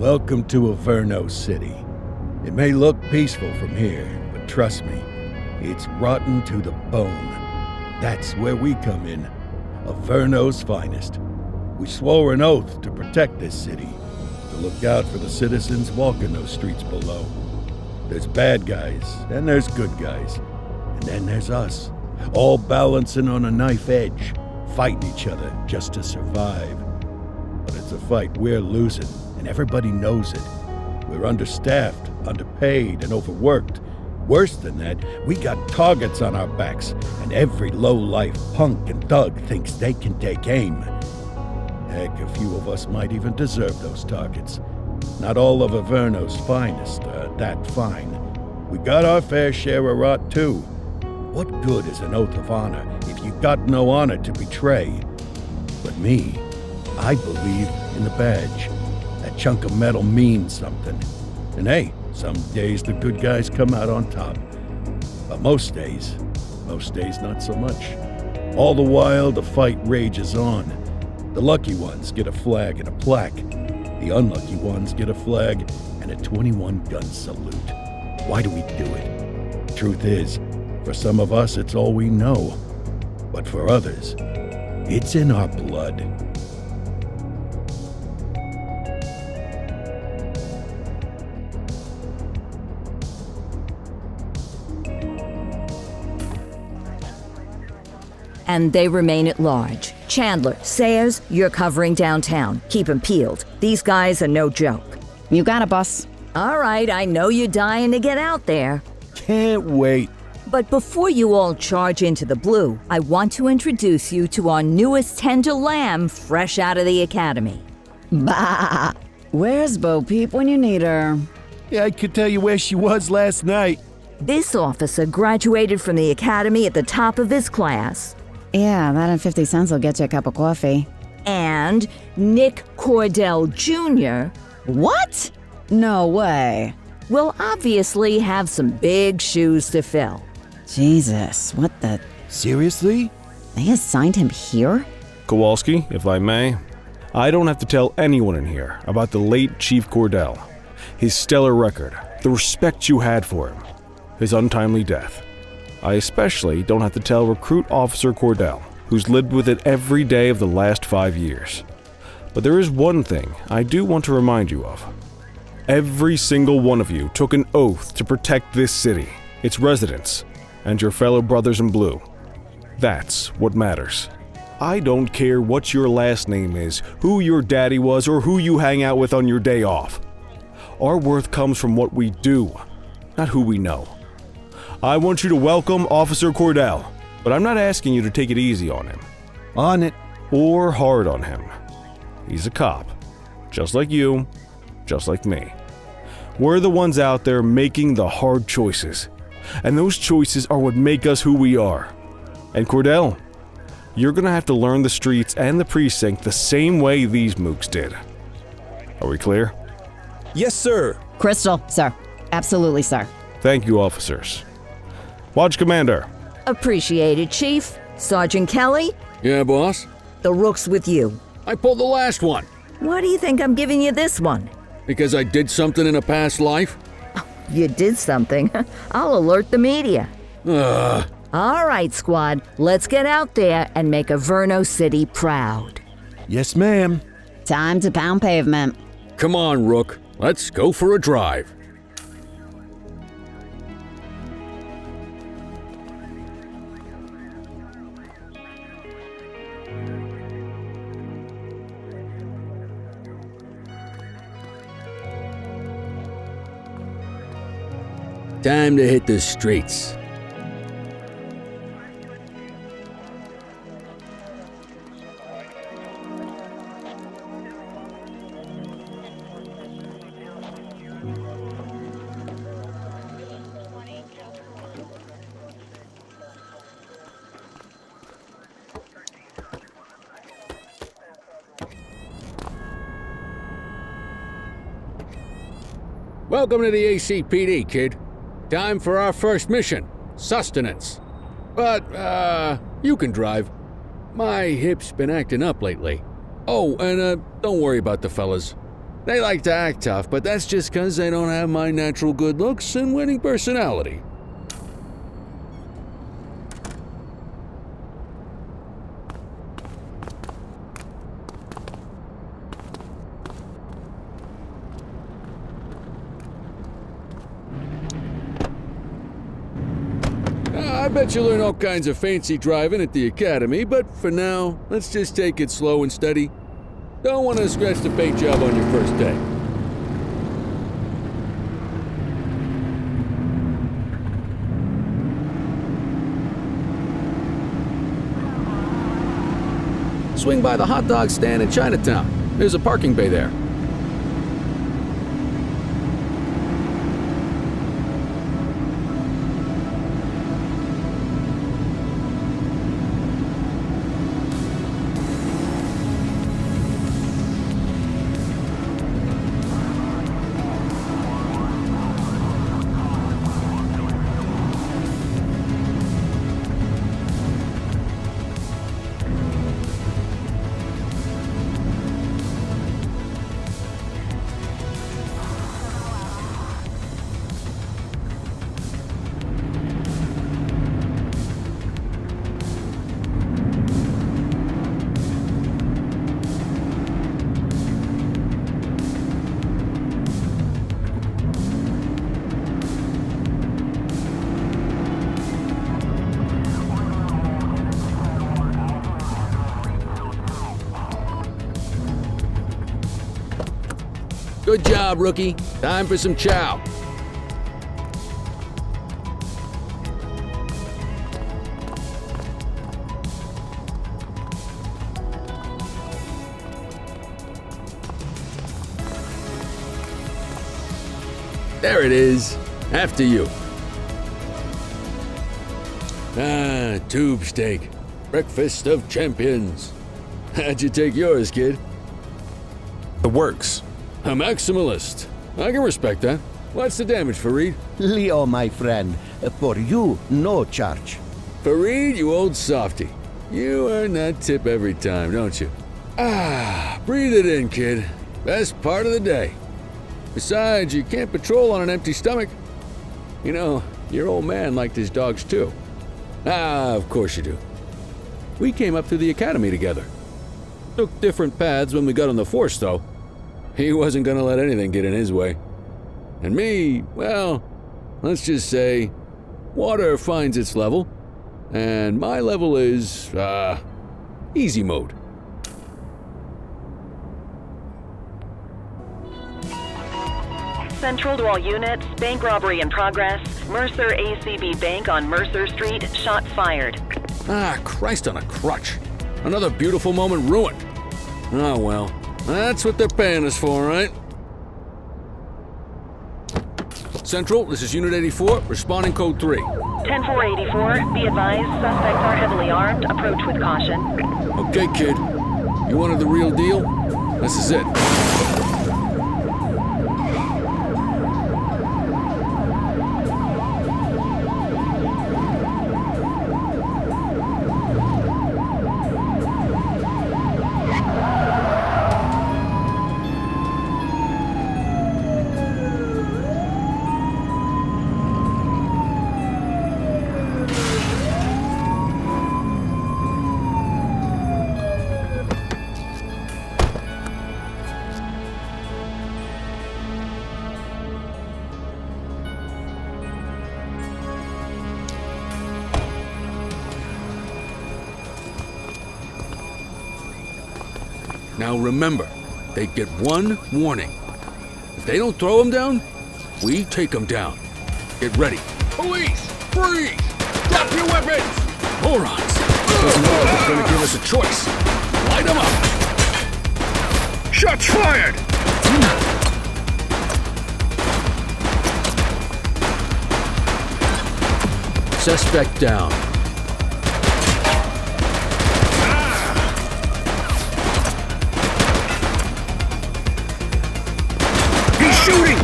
Welcome to Averno City. It may look peaceful from here, but trust me, it's rotten to the bone. That's where we come in. Averno's finest. We swore an oath to protect this city, to look out for the citizens walking those streets below. There's bad guys, and there's good guys. And then there's us, all balancing on a knife edge, fighting each other just to survive. But it's a fight we're losing, and everybody knows it. We're understaffed, underpaid, and overworked. Worse than that, we got targets on our backs, and every low-life punk and thug thinks they can take aim. Heck, a few of us might even deserve those targets. Not all of Averno's finest are that fine. We got our fair share of rot, too. What good is an oath of honor if you got no honor to betray? But me, I believe in the badge. That chunk of metal means something. And hey, some days the good guys come out on top. But most days not so much. All the while, the fight rages on. The lucky ones get a flag and a plaque. The unlucky ones get a flag and a 21-gun salute. Why do we do it? Truth is, for some of us, it's all we know. But for others, it's in our blood. And they remain at large. Chandler, Sayers, you're covering downtown. Keep 'em peeled. These guys are no joke. You got it, boss. All right, I know you're dying to get out there. Can't wait. But before you all charge into the blue, I want to introduce you to our newest tender lamb fresh out of the academy. Bah! Where's Bo Peep when you need her? Yeah, I could tell you where she was last night. This officer graduated from the academy at the top of his class. Yeah, that and 50 cents will get you a cup of coffee. And Nick Cordell Jr. What? No way. will obviously have some big shoes to fill. Jesus, what the... Seriously? They assigned him here? Kowalski, if I may, I don't have to tell anyone in here about the late Chief Cordell, his stellar record, the respect you had for him, his untimely death. I especially don't have to tell Recruit Officer Cordell, who's lived with it every day of the last 5 years. But there is one thing I do want to remind you of. Every single one of you took an oath to protect this city, its residents, and your fellow brothers in blue. That's what matters. I don't care what your last name is, who your daddy was, or who you hang out with on your day off. Our worth comes from what we do, not who we know. I want you to welcome Officer Cordell, but I'm not asking you to take it easy on him. On it. Or hard on him. He's a cop, just like you, just like me. We're the ones out there making the hard choices, and those choices are what make us who we are. And Cordell, you're gonna have to learn the streets and the precinct the same way these mooks did. Are we clear? Yes, sir. Crystal, sir. Absolutely, sir. Thank you, officers. Watch Commander. Appreciated, Chief. Sergeant Kelly, Yeah, boss? the rook's with you. I pulled the last one. Why do you think I'm giving you this one? Because I did something in a past life? You did something. I'll alert the media. Ugh. All right, squad. Let's get out there and make Averno City proud. Yes, ma'am. Time to pound pavement. Come on, Rook. Let's go for a drive. Time to hit the streets. Welcome to the ACPD, kid. Time for our first mission, sustenance. But, you can drive. My hip's been acting up lately. Oh, and, don't worry about the fellas. They like to act tough, but that's just 'cause they don't have my natural good looks and winning personality. I bet you learn all kinds of fancy driving at the academy, but for now, let's just take it slow and steady. Don't want to scratch the paint job on your first day. Swing by the hot dog stand in Chinatown. There's a parking bay there. Good job, rookie. Time for some chow. There it is. After you. Tube steak. Breakfast of champions. How'd you take yours, kid? The works. A maximalist. I can respect that. What's the damage, Fareed? Leo, my friend, for you, no charge. Fareed, you old softy. You earn that tip every time, don't you? Breathe it in, kid. Best part of the day. Besides, you can't patrol on an empty stomach. You know, your old man liked his dogs too. Of course you do. We came up through the academy together. Took different paths when we got on the force, though. He wasn't gonna let anything get in his way. And me, well, let's just say, water finds its level, and my level is, easy mode. Central to all units, bank robbery in progress. Mercer ACB Bank on Mercer Street, shots fired. Christ on a crutch. Another beautiful moment ruined. Oh well, that's what they're paying us for, right? Central, this is Unit 84, responding code 3. 10-484, be advised, suspects are heavily armed. Approach with caution. Okay, kid. You wanted the real deal? This is it. Now remember, they get one warning. If they don't throw them down, we take them down. Get ready. Police! Freeze! Drop your weapons! Morons! Doesn't know if they're gonna give us a choice. Light them up! Shots fired! Suspect down. Shooting!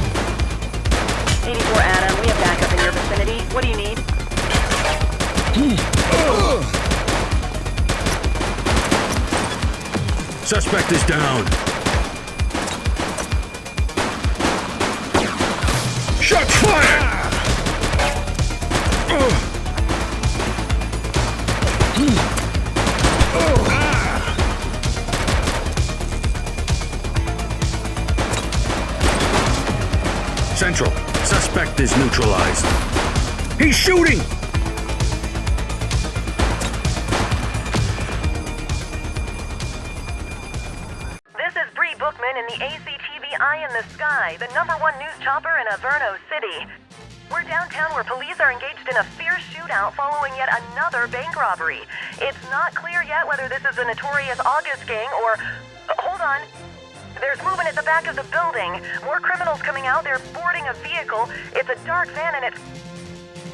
84 Adam, we have backup in your vicinity. What do you need? Suspect is down. Shots fired! Central, suspect is neutralized. He's shooting! This is Bree Bookman in the ACTV Eye in the Sky, the #1 news chopper in Averno City. We're downtown where police are engaged in a fierce shootout following yet another bank robbery. It's not clear yet whether this is a notorious August gang or... hold on. There's movement at the back of the building. More criminals coming out. They're boarding a vehicle. It's a dark van and it's...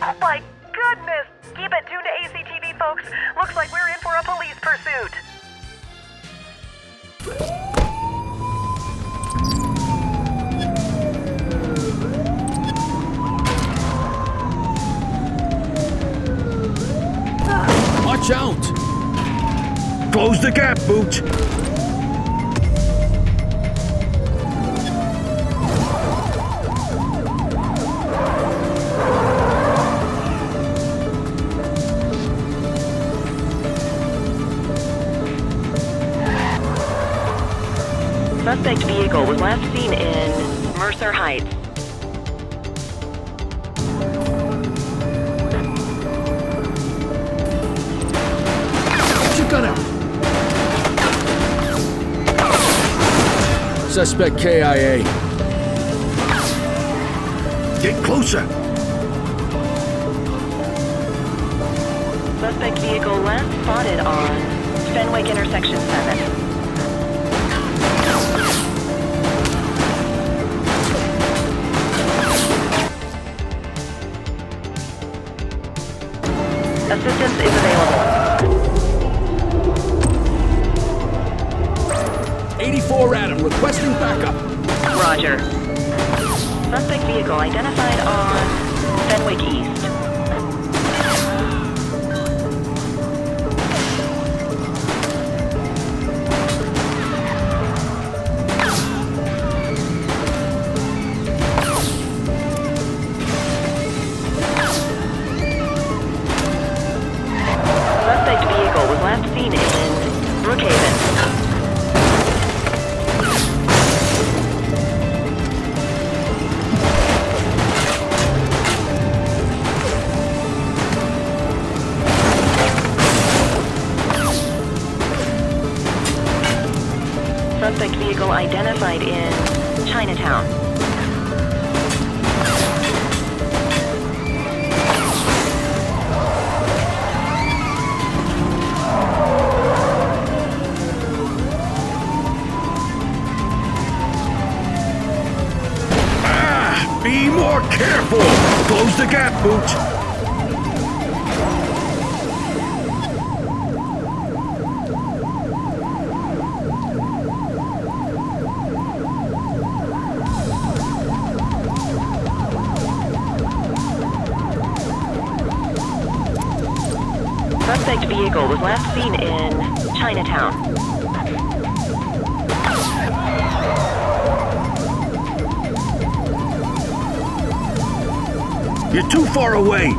oh my goodness! Keep it tuned to ACTV, folks. Looks like we're in for a police pursuit. Watch out! Close the gap, Boot! Suspect vehicle was last seen in Mercer Heights. You got him! Suspect KIA. Get closer! Suspect vehicle last spotted on Fenwick Intersection 7. Assistance is available. 84 Adam, requesting backup. Roger. Suspect vehicle identified on Fenwick East. Suspect vehicle was last seen in Brookhaven. Suspect vehicle identified in Chinatown. Be more careful! Close the gap, Boot! Suspect vehicle was last seen in Chinatown. You're too far away!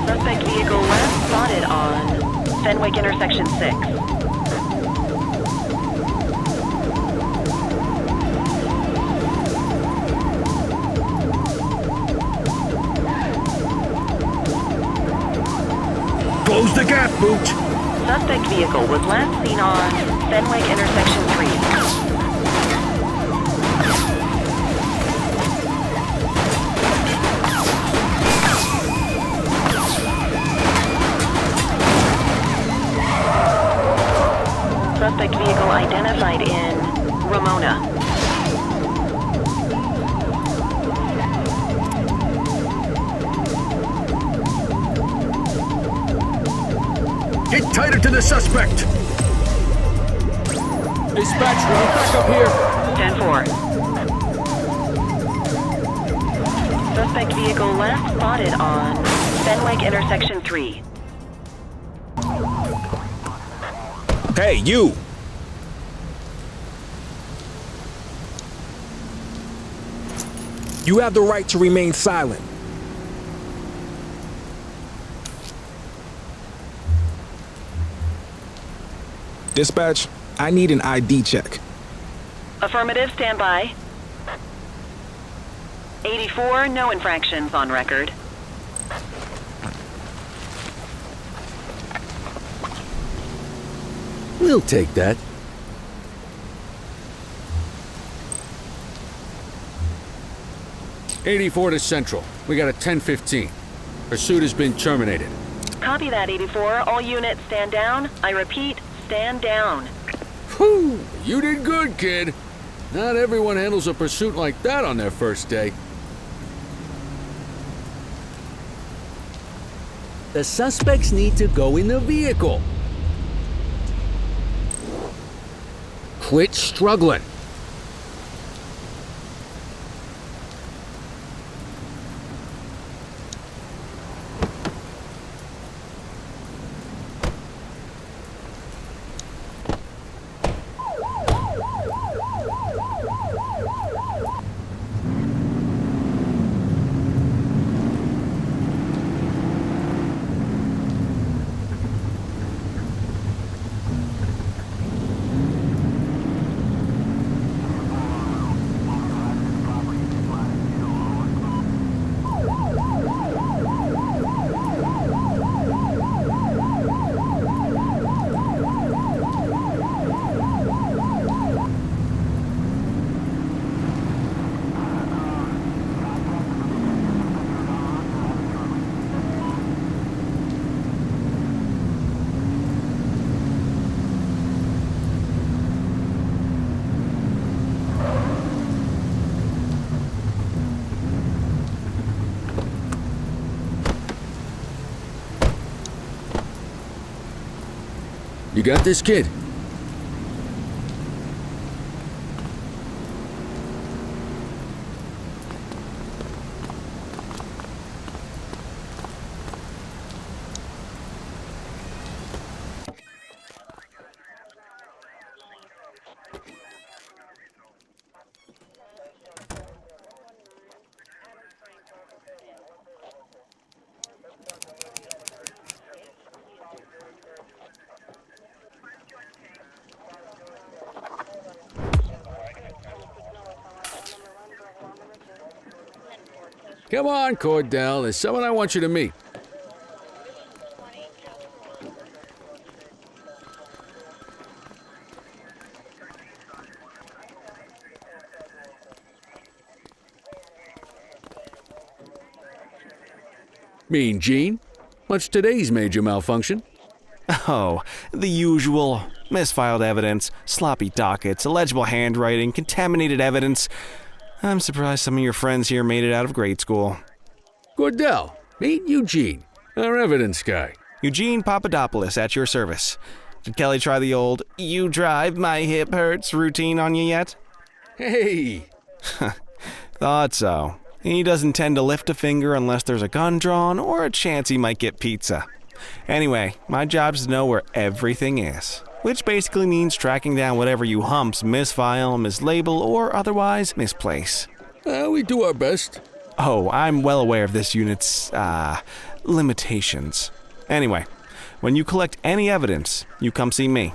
Suspect vehicle last spotted on Fenwick Intersection 6. Close the gap, Boot! Suspect vehicle was last seen on Fenwick Intersection 3. Suspect vehicle identified in Ramona. Get tighter to the suspect! Dispatch, we're back up here! 10-4. Suspect vehicle last spotted on Fenwick Intersection 3. Hey, you! You have the right to remain silent. Dispatch, I need an ID check. Affirmative, stand by. 84, no infractions on record. We'll take that. '84 to Central. We got a 10:15. Pursuit has been terminated. Copy that, 84. All units stand down. I repeat, stand down. Whew! You did good, kid. Not everyone handles a pursuit like that on their first day. The suspects need to go in the vehicle. Quit struggling. You got this, kid? Come on, Cordell. There's someone I want you to meet. Mean Gene? What's today's major malfunction? Oh, the usual. Misfiled evidence, sloppy dockets, illegible handwriting, contaminated evidence. I'm surprised some of your friends here made it out of grade school. Cordell, meet Eugene, our evidence guy. Eugene Papadopoulos at your service. Did Kelly try the old, "you drive, my hip hurts" routine on you yet? Hey! Thought so. He doesn't tend to lift a finger unless there's a gun drawn or a chance he might get pizza. Anyway, my job's to know where everything is, which basically means tracking down whatever you humps misfile, mislabel, or otherwise misplace. We do our best. Oh, I'm well aware of this unit's, limitations. Anyway, when you collect any evidence, you come see me.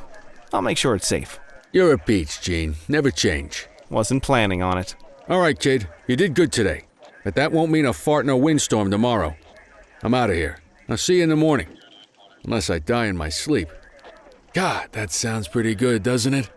I'll make sure it's safe. You're a peach, Gene. Never change. Wasn't planning on it. All right, kid. You did good today. But that won't mean a fart in a windstorm tomorrow. I'm out of here. I'll see you in the morning. Unless I die in my sleep. God, that sounds pretty good, doesn't it?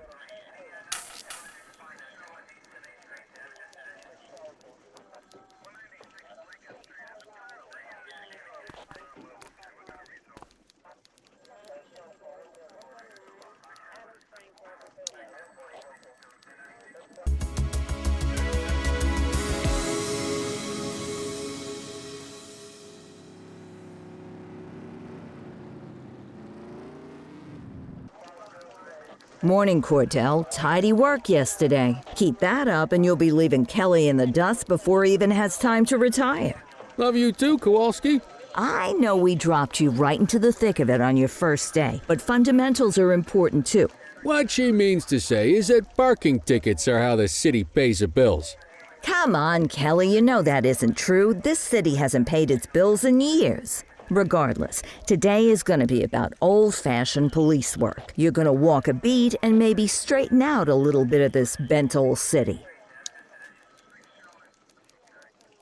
Morning, Cordell. Tidy work yesterday. Keep that up and you'll be leaving Kelly in the dust before he even has time to retire. Love you too, Kowalski. I know we dropped you right into the thick of it on your first day, but fundamentals are important too. What she means to say is that parking tickets are how the city pays the bills. Come on, Kelly, you know that isn't true. This city hasn't paid its bills in years. Regardless, today is going to be about old-fashioned police work. You're going to walk a beat and maybe straighten out a little bit of this bent old city.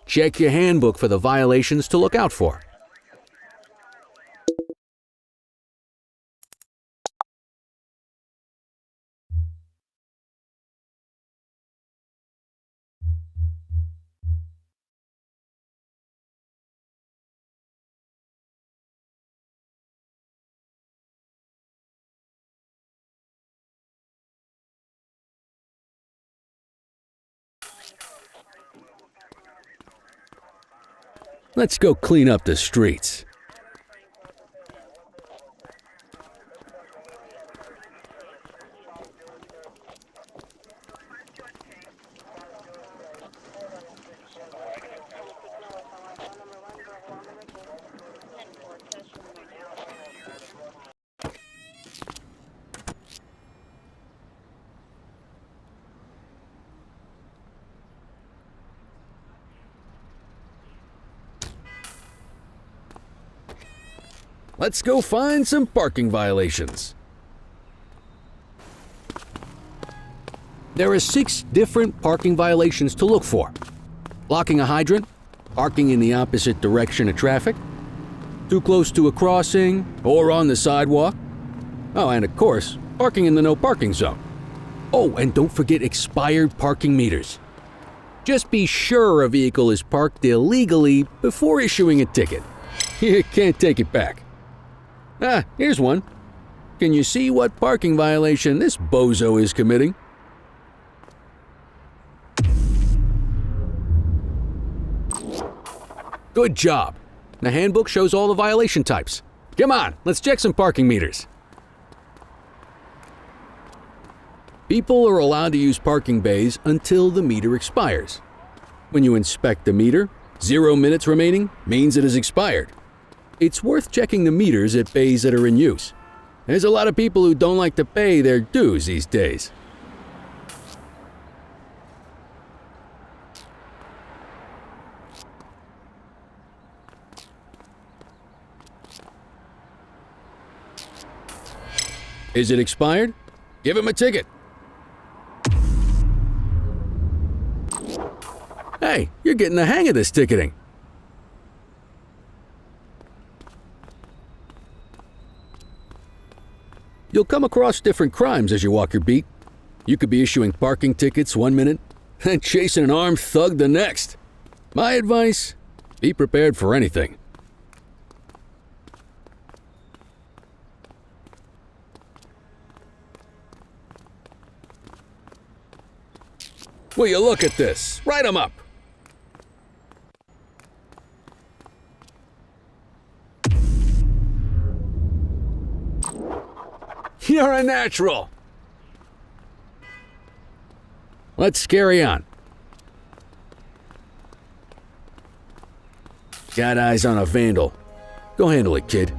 Check your handbook for the violations to look out for. Let's go clean up the streets. Let's go find some parking violations. There are 6 different parking violations to look for. Blocking a hydrant, parking in the opposite direction of traffic, too close to a crossing or on the sidewalk. Oh, and of course, parking in the no parking zone. Oh, and don't forget expired parking meters. Just be sure a vehicle is parked illegally before issuing a ticket. You can't take it back. Ah, here's one. Can you see what parking violation this bozo is committing? Good job. The handbook shows all the violation types. Come on, let's check some parking meters. People are allowed to use parking bays until the meter expires. When you inspect the meter, 0 minutes remaining means it has expired. It's worth checking the meters at bays that are in use. There's a lot of people who don't like to pay their dues these days. Is it expired? Give him a ticket. Hey, you're getting the hang of this ticketing. You'll come across different crimes as you walk your beat. You could be issuing parking tickets 1 minute and chasing an armed thug the next. My advice, be prepared for anything. Will you look at this? Write 'em up. You're a natural. Let's carry on. Got eyes on a vandal. Go handle it, kid.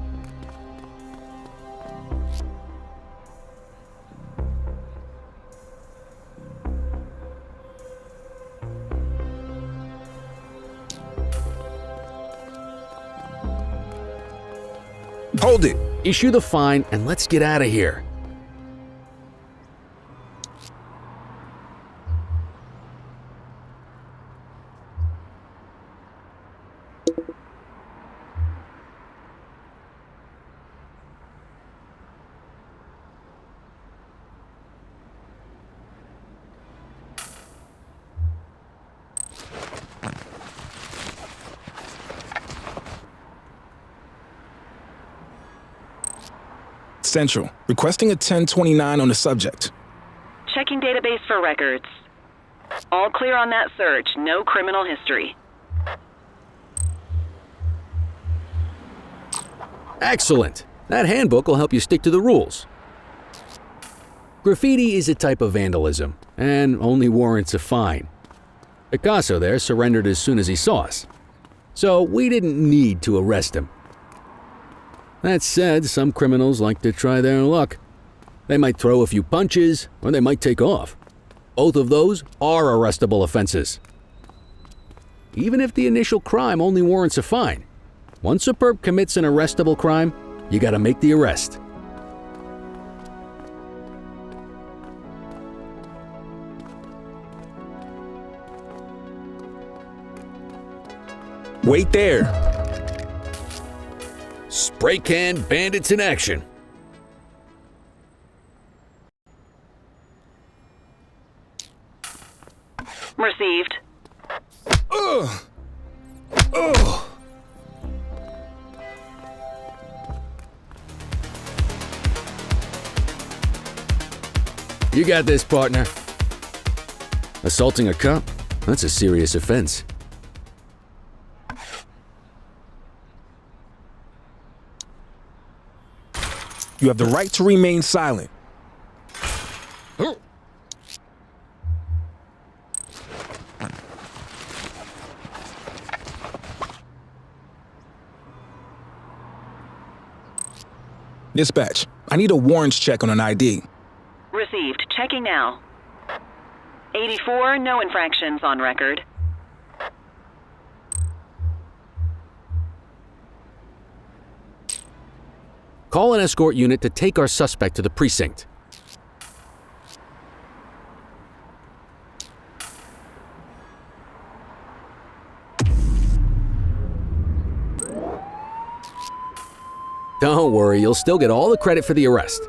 Hold it. Issue the fine and let's get out of here. Central, requesting a 1029 on the subject. Checking database for records. All clear on that search. No criminal history. Excellent. That handbook will help you stick to the rules. Graffiti is a type of vandalism and only warrants a fine. Picasso there surrendered as soon as he saw us. so we didn't need to arrest him. That said, some criminals like to try their luck. They might throw a few punches, or they might take off. Both of those are arrestable offenses. Even if the initial crime only warrants a fine, once a perp commits an arrestable crime, you gotta make the arrest. Wait there. Spray can bandits in action. Received. You got this, partner. Assaulting a cop? That's a serious offense. You have the right to remain silent. Dispatch, I need a warrants check on an ID. Received. Checking now. 84, no infractions on record. Call an escort unit to take our suspect to the precinct. Don't worry, you'll still get all the credit for the arrest.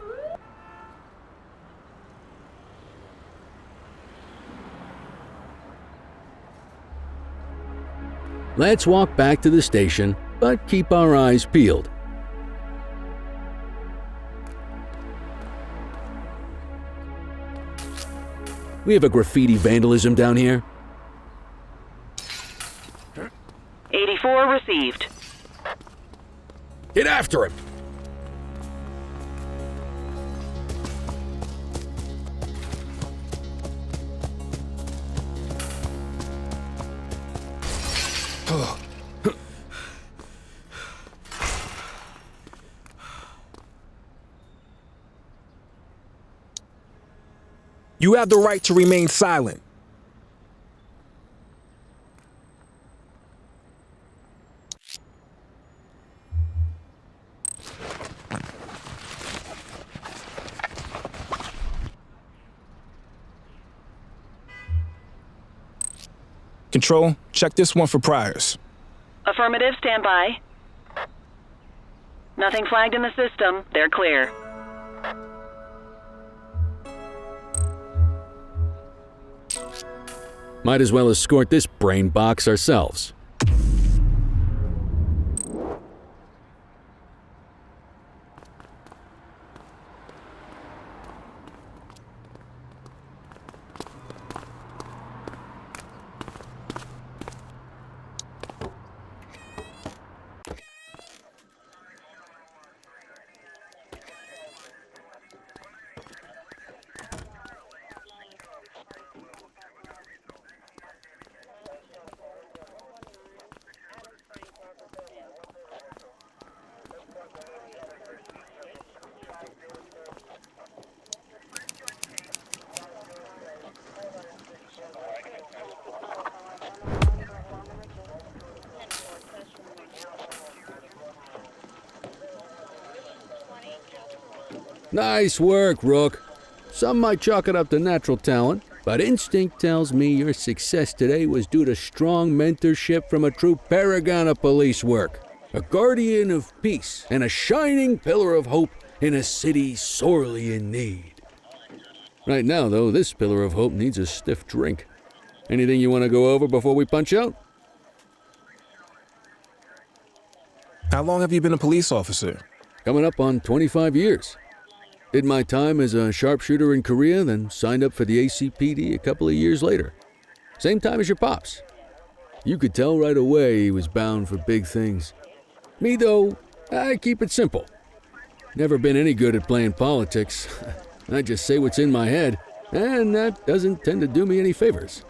Let's walk back to the station, but keep our eyes peeled. We have a graffiti vandalism down here. 84 received. Get after him! You have the right to remain silent. Control, check this one for priors. Affirmative, stand by. Nothing flagged in the system. They're clear. Might as well escort this brain box ourselves. Nice work, Rook. Some might chalk it up to natural talent, but instinct tells me your success today was due to strong mentorship from a true paragon of police work, a guardian of peace, and a shining pillar of hope in a city sorely in need. Right now, though, this pillar of hope needs a stiff drink. Anything you want to go over before we punch out? How long have you been a police officer? Coming up on 25 years. Did my time as a sharpshooter in Korea, then signed up for the ACPD a couple of years later. Same time as your pops. You could tell right away he was bound for big things. Me, though, I keep it simple. Never been any good at playing politics. I just say what's in my head, and that doesn't tend to do me any favors.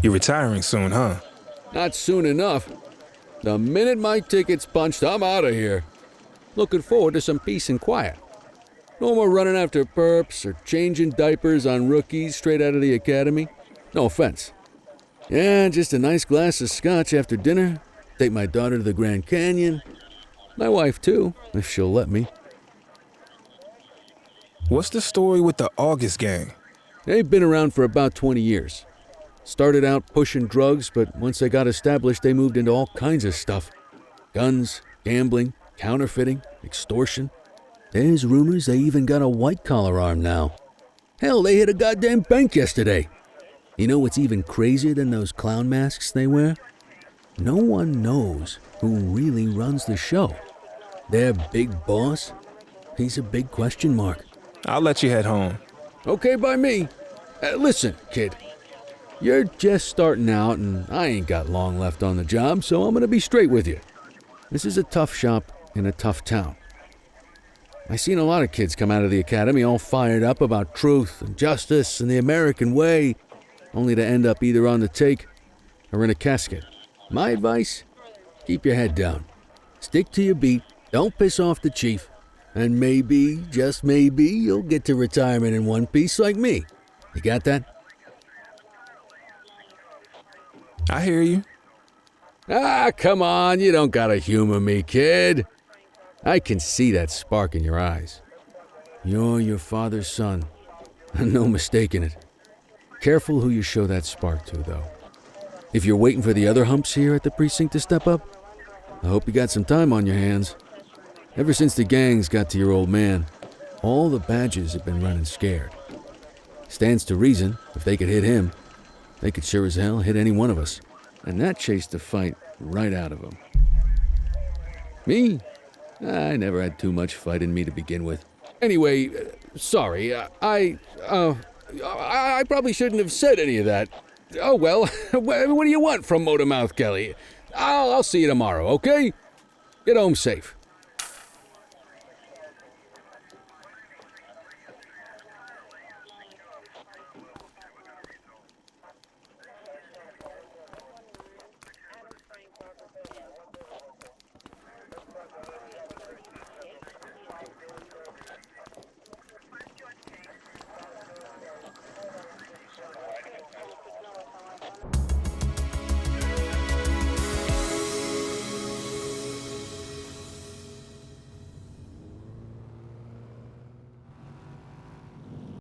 You're retiring soon, huh? Not soon enough. The minute my ticket's punched, I'm out of here. Looking forward to some peace and quiet. No more running after perps or changing diapers on rookies straight out of the academy. No offense. Yeah, just a nice glass of scotch after dinner. Take my daughter to the Grand Canyon. My wife, too, if she'll let me. What's the story with the August gang? They've been around for about 20 years. Started out pushing drugs, but once they got established, they moved into all kinds of stuff. Guns, gambling, counterfeiting, extortion. There's rumors they even got a white-collar arm now. Hell, they hit a goddamn bank yesterday. You know what's even crazier than those clown masks they wear? No one knows who really runs the show. Their big boss? He's a big question mark. I'll let you head home. Okay by me. Listen, kid. You're just starting out, and I ain't got long left on the job, so I'm gonna be straight with you. This is a tough shop in a tough town. I seen a lot of kids come out of the academy all fired up about truth and justice and the American way, only to end up either on the take or in a casket. My advice? Keep your head down. Stick to your beat, don't piss off the chief, and maybe, just maybe, you'll get to retirement in one piece like me. You got that? I hear you. Ah, come on, you don't gotta humor me, kid. I can see that spark in your eyes. You're your father's son. No mistaking it. Careful who you show that spark to, though. If you're waiting for the other humps here at the precinct to step up, I hope you got some time on your hands. Ever since the gangs got to your old man, all the badges have been running scared. Stands to reason, if they could hit him, they could sure as hell hit any one of us. And that chased the fight right out of him. Me? I never had too much fight in me to begin with. Anyway, sorry, I probably shouldn't have said any of that. Oh well, what do you want from Motormouth Kelly? I'll see you tomorrow, okay? Get home safe.